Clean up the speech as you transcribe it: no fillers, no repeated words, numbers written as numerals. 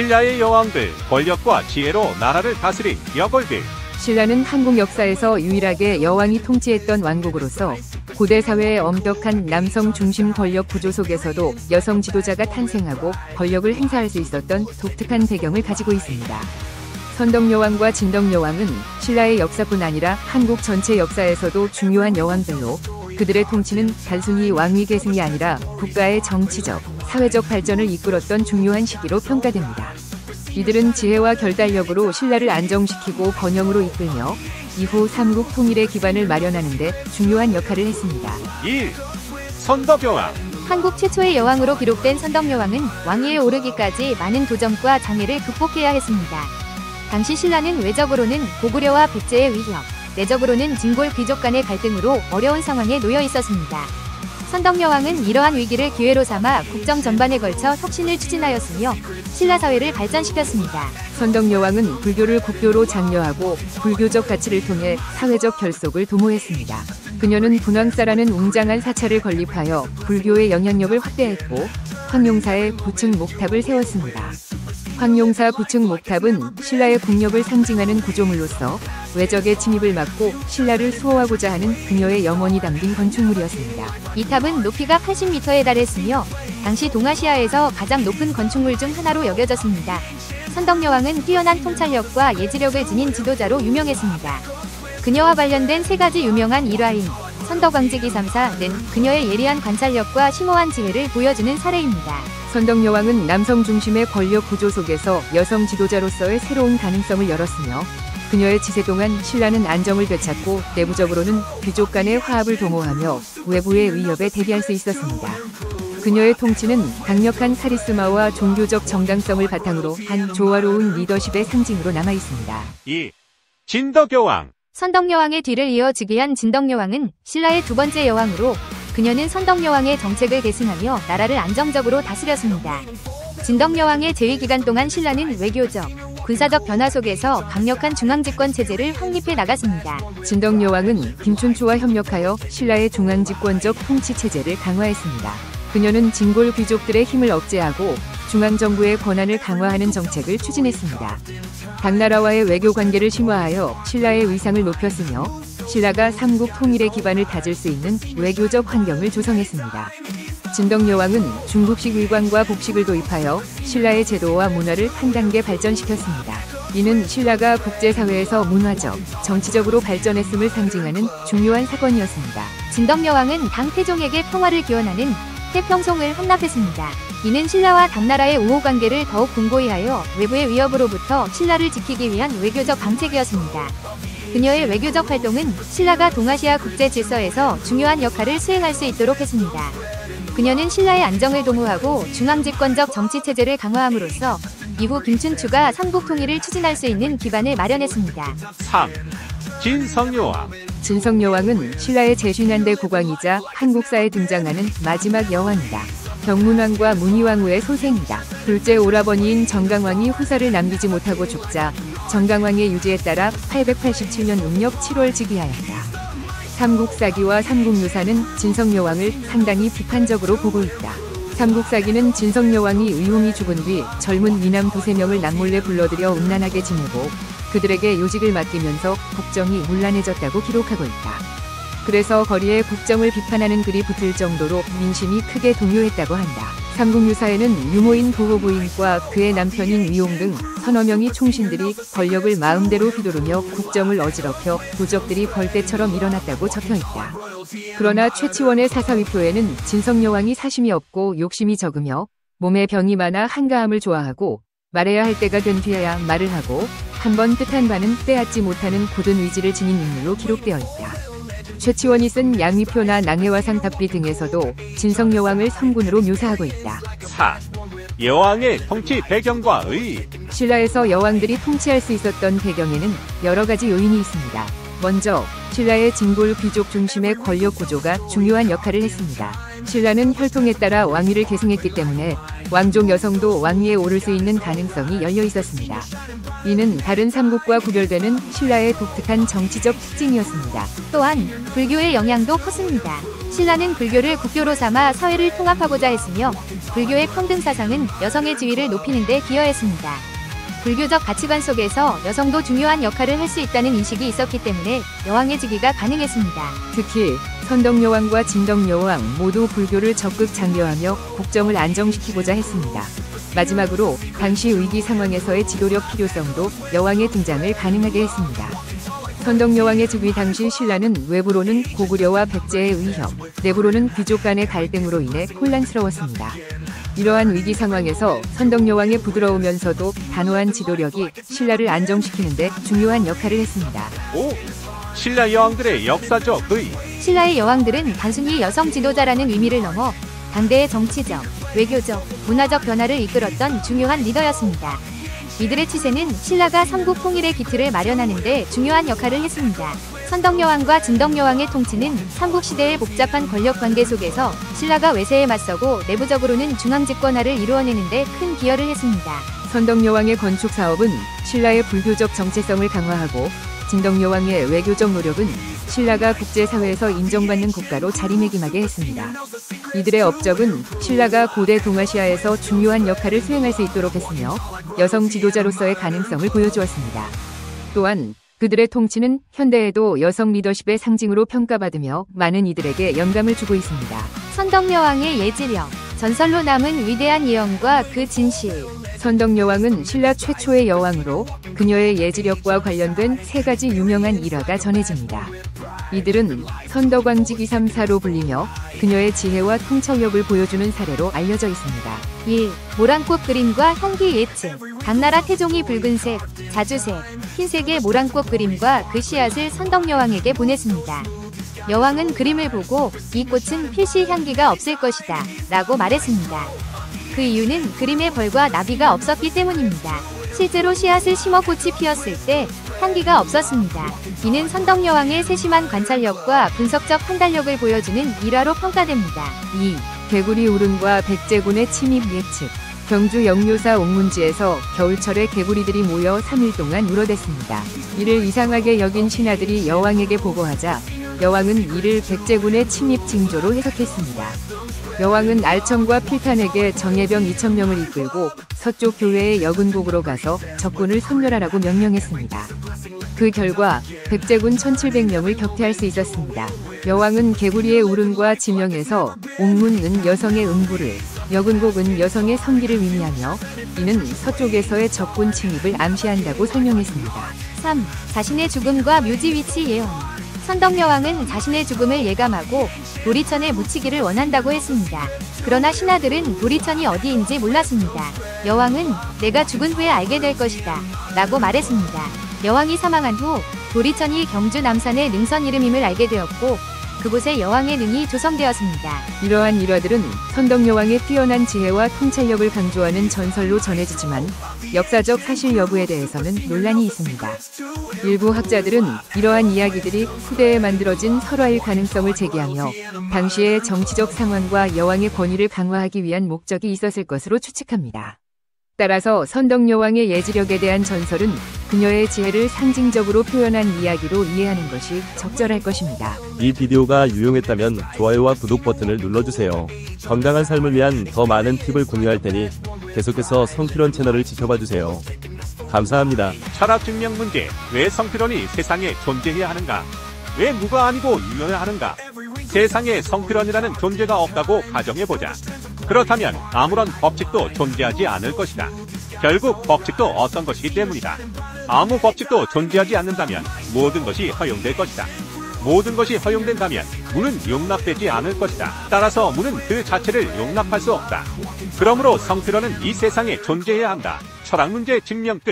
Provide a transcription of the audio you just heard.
신라의 여왕들, 권력과 지혜로 나라를 다스린 여벌들. 신라는 한국 역사에서 유일하게 여왕이 통치했던 왕국으로서 고대 사회의 엄격한 남성 중심 권력 구조 속에서도 여성 지도자가 탄생하고 권력을 행사할 수 있었던 독특한 배경을 가지고 있습니다. 선덕여왕과 진덕여왕은 신라의 역사뿐 아니라 한국 전체 역사에서도 중요한 여왕들로 그들의 통치는 단순히 왕위 계승이 아니라 국가의 정치적, 사회적 발전을 이끌었던 중요한 시기로 평가됩니다. 이들은 지혜와 결단력으로 신라를 안정시키고 번영으로 이끌며 이후 삼국 통일의 기반을 마련하는 데 중요한 역할을 했습니다. 1. 선덕여왕. 한국 최초의 여왕으로 기록된 선덕여왕은 왕위에 오르기까지 많은 도전과 장애를 극복해야 했습니다. 당시 신라는 외적으로는 고구려와 백제의 위협, 내적으로는 진골 귀족 간의 갈등으로 어려운 상황에 놓여 있었습니다. 선덕여왕은 이러한 위기를 기회로 삼아 국정 전반에 걸쳐 혁신을 추진하였으며 신라 사회를 발전시켰습니다. 선덕여왕은 불교를 국교로 장려하고 불교적 가치를 통해 사회적 결속을 도모했습니다. 그녀는 분황사라는 웅장한 사찰을 건립하여 불교의 영향력을 확대했고 황룡사의 부층 목탑을 세웠습니다. 황룡사 부층 목탑은 신라의 국력을 상징하는 구조물로서 외적의 침입을 막고 신라를 수호하고자 하는 그녀의 염원이 담긴 건축물이었습니다. 이 탑은 높이가 80m에 달했으며 당시 동아시아에서 가장 높은 건축물 중 하나로 여겨졌습니다. 선덕여왕은 뛰어난 통찰력과 예지력을 지닌 지도자로 유명했습니다. 그녀와 관련된 세 가지 유명한 일화인 선덕왕지기 3사는 그녀의 예리한 관찰력과 심오한 지혜를 보여주는 사례입니다. 선덕여왕은 남성 중심의 권력 구조 속에서 여성 지도자로서의 새로운 가능성을 열었으며 그녀의 지세 동안 신라는 안정을 되찾고 내부적으로는 귀족 간의 화합을 도모하며 외부의 위협에 대비할 수 있었습니다. 그녀의 통치는 강력한 카리스마와 종교적 정당성을 바탕으로 한 조화로운 리더십의 상징으로 남아 있습니다. 2. 진덕여왕. 선덕여왕의 뒤를 이어 즉위한 진덕여왕은 신라의 두 번째 여왕으로 그녀는 선덕여왕의 정책을 계승하며 나라를 안정적으로 다스렸습니다. 진덕여왕의 재위 기간 동안 신라는 외교적, 군사적 변화 속에서 강력한 중앙집권 체제를 확립해 나갔습니다. 진덕여왕은 김춘추와 협력하여 신라의 중앙집권적 통치 체제를 강화했습니다. 그녀는 진골 귀족들의 힘을 억제하고 중앙정부의 권한을 강화하는 정책을 추진했습니다. 당나라와의 외교 관계를 심화하여 신라의 위상을 높였으며 신라가 삼국 통일의 기반을 다질 수 있는 외교적 환경을 조성했습니다. 진덕여왕은 중국식 위관과 복식을 도입하여 신라의 제도와 문화를 한 단계 발전시켰습니다. 이는 신라가 국제사회에서 문화적, 정치적으로 발전했음을 상징하는 중요한 사건이었습니다. 진덕여왕은 당태종에게 평화를 기원하는 태평송을 헌납했습니다. 이는 신라와 당나라의 우호관계를 더욱 공고히 하여 외부의 위협으로부터 신라를 지키기 위한 외교적 방책이었습니다. 그녀의 외교적 활동은 신라가 동아시아 국제 질서에서 중요한 역할을 수행할 수 있도록 했습니다. 그녀는 신라의 안정을 도모하고 중앙집권적 정치체제를 강화함으로써 이후 김춘추가 삼국 통일을 추진할 수 있는 기반을 마련했습니다. 3. 진성여왕. 진성여왕은 신라의 제51대 국왕이자 한국사에 등장하는 마지막 여왕이다. 병문왕과 문희왕후의 소생이다. 둘째 오라버니인 정강왕이 후사를 남기지 못하고 죽자 정강왕의 유지에 따라 887년 음력 7월 즉위하였다. 삼국사기와 삼국유사는 진성여왕을 상당히 비판적으로 보고 있다. 삼국사기는 진성여왕이 의웅이 죽은 뒤 젊은 미남 두세 명을 남몰래 불러들여 음란하게 지내고 그들에게 요직을 맡기면서 국정이 문란해졌다고 기록하고 있다. 그래서 거리에 국정을 비판하는 글이 붙을 정도로 민심이 크게 동요했다고 한다. 삼국유사에는 유모인 부호부인과 그의 남편인 위용 등 서너 명의 총신들이 권력을 마음대로 휘두르며 국정을 어지럽혀 도적들이 벌떼처럼 일어났다고 적혀있다. 그러나 최치원의 사사위표에는 진성여왕이 사심이 없고 욕심이 적으며 몸에 병이 많아 한가함을 좋아하고 말해야 할 때가 된 뒤에야 말을 하고 한번 뜻한 바는 빼앗지 못하는 굳은 의지를 지닌 인물로 기록되어 있다. 최치원이 쓴 양위표나 낭해화상 답비 등에서도 진성여왕을 성군으로 묘사하고 있다. 4. 여왕의 통치 배경과 의의. 신라에서 여왕들이 통치할 수 있었던 배경에는 여러 가지 요인이 있습니다. 먼저 신라의 진골 귀족 중심의 권력 구조가 중요한 역할을 했습니다. 신라는 혈통에 따라 왕위를 계승했기 때문에 왕족 여성도 왕위에 오를 수 있는 가능성이 열려 있었습니다. 이는 다른 삼국과 구별되는 신라의 독특한 정치적 특징이었습니다. 또한 불교의 영향도 컸습니다. 신라는 불교를 국교로 삼아 사회를 통합하고자 했으며 불교의 평등사상은 여성의 지위를 높이는 데 기여했습니다. 불교적 가치관 속에서 여성도 중요한 역할을 할 수 있다는 인식이 있었기 때문에 여왕의 즉위가 가능했습니다. 특히 선덕여왕과 진덕여왕 모두 불교를 적극 장려하며 국정을 안정시키고자 했습니다. 마지막으로 당시 위기 상황에서의 지도력 필요성도 여왕의 등장을 가능하게 했습니다. 선덕여왕의 즉위 당시 신라는 외부로는 고구려와 백제의 위협, 내부로는 귀족 간의 갈등으로 인해 혼란스러웠습니다. 이러한 위기 상황에서 선덕여왕의 부드러우면서도 단호한 지도력이 신라를 안정시키는 데 중요한 역할을 했습니다. 오, 신라 여왕들의 역사적 의의. 신라의 여왕들은 단순히 여성 지도자라는 의미를 넘어 당대의 정치적, 외교적, 문화적 변화를 이끌었던 중요한 리더였습니다. 이들의 치세는 신라가 삼국 통일의 기틀을 마련하는 데 중요한 역할을 했습니다. 선덕여왕과 진덕여왕의 통치는 삼국시대의 복잡한 권력관계 속에서 신라가 외세에 맞서고 내부적으로는 중앙집권화를 이루어내는 데 큰 기여를 했습니다. 선덕여왕의 건축 사업은 신라의 불교적 정체성을 강화하고 진덕여왕의 외교적 노력은 신라가 국제사회에서 인정받는 국가로 자리매김하게 했습니다. 이들의 업적은 신라가 고대 동아시아에서 중요한 역할을 수행할 수 있도록 했으며 여성 지도자로서의 가능성을 보여주었습니다. 또한 그들의 통치는 현대에도 여성 리더십의 상징으로 평가받으며 많은 이들에게 영감을 주고 있습니다. 선덕여왕의 예지력, 전설로 남은 위대한 예언과 그 진실. 선덕여왕은 신라 최초의 여왕으로 그녀의 예지력과 관련된 3가지 유명한 일화가 전해집니다. 이들은 선덕왕직 234로 불리며 그녀의 지혜와 통찰력을 보여주는 사례로 알려져 있습니다. 1. 모란꽃 그림과 향기 예측. 당나라 태종이 붉은색, 자주색, 흰색의 모란꽃 그림과 그 씨앗을 선덕여왕에게 보냈습니다. 여왕은 그림을 보고 이 꽃은 필시 향기가 없을 것이다 라고 말했습니다. 그 이유는 그림의 벌과 나비가 없었기 때문입니다. 실제로 씨앗을 심어 꽃이 피었을 때 향기가 없었습니다. 이는 선덕여왕의 세심한 관찰력과 분석적 판단력을 보여주는 일화로 평가됩니다. 2. 개구리 울음과 백제군의 침입 예측. 경주 영묘사 옥문지에서 겨울철에 개구리들이 모여 3일 동안 울어댔습니다. 이를 이상하게 여긴 신하들이 여왕에게 보고하자 여왕은 이를 백제군의 침입 징조로 해석했습니다. 여왕은 알청과 필탄에게 정예병 2,000명을 이끌고 서쪽 교회의 여근곡으로 가서 적군을 섬멸하라고 명령했습니다. 그 결과 백제군 1,700명을 격퇴할 수 있었습니다. 여왕은 개구리의 울음과 지명에서 옥문은 여성의 음부를, 여근곡은 여성의 성기를 의미하며 이는 서쪽에서의 적군 침입을 암시한다고 설명했습니다. 3. 자신의 죽음과 묘지 위치 예언. 선덕여왕은 자신의 죽음을 예감하고 도리천에 묻히기를 원한다고 했습니다. 그러나 신하들은 도리천이 어디인지 몰랐습니다. 여왕은 내가 죽은 후에 알게 될 것이다 라고 말했습니다. 여왕이 사망한 후 도리천이 경주 남산의 능선 이름임을 알게 되었고 그곳에 여왕의 능이 조성되었습니다. 이러한 일화들은 선덕여왕의 뛰어난 지혜와 통찰력을 강조하는 전설로 전해지지만 역사적 사실 여부에 대해서는 논란이 있습니다. 일부 학자들은 이러한 이야기들이 후대에 만들어진 설화일 가능성을 제기하며 당시의 정치적 상황과 여왕의 권위를 강화하기 위한 목적이 있었을 것으로 추측합니다. 따라서 선덕여왕의 예지력에 대한 전설은 그녀의 지혜를 상징적으로 표현한 이야기로 이해하는 것이 적절할 것입니다. 이 비디오가 유용했다면 좋아요와 구독 버튼을 눌러주세요. 건강한 삶을 위한 더 많은 팁을 공유할 테니 계속해서 성필원 채널을 지켜봐주세요. 감사합니다. 철학 증명 문제. 왜 성필원이 세상에 존재해야 하는가? 왜 무가 아니고 유여야 하는가? 세상에 성필원이라는 존재가 없다고 가정해보자. 그렇다면 아무런 법칙도 존재하지 않을 것이다. 결국 법칙도 어떤 것이기 때문이다. 아무 법칙도 존재하지 않는다면 모든 것이 허용될 것이다. 모든 것이 허용된다면 무는 용납되지 않을 것이다. 따라서 무는 그 자체를 용납할 수 없다. 그러므로 성필원은 이 세상에 존재해야 한다. 철학 문제 증명 끝.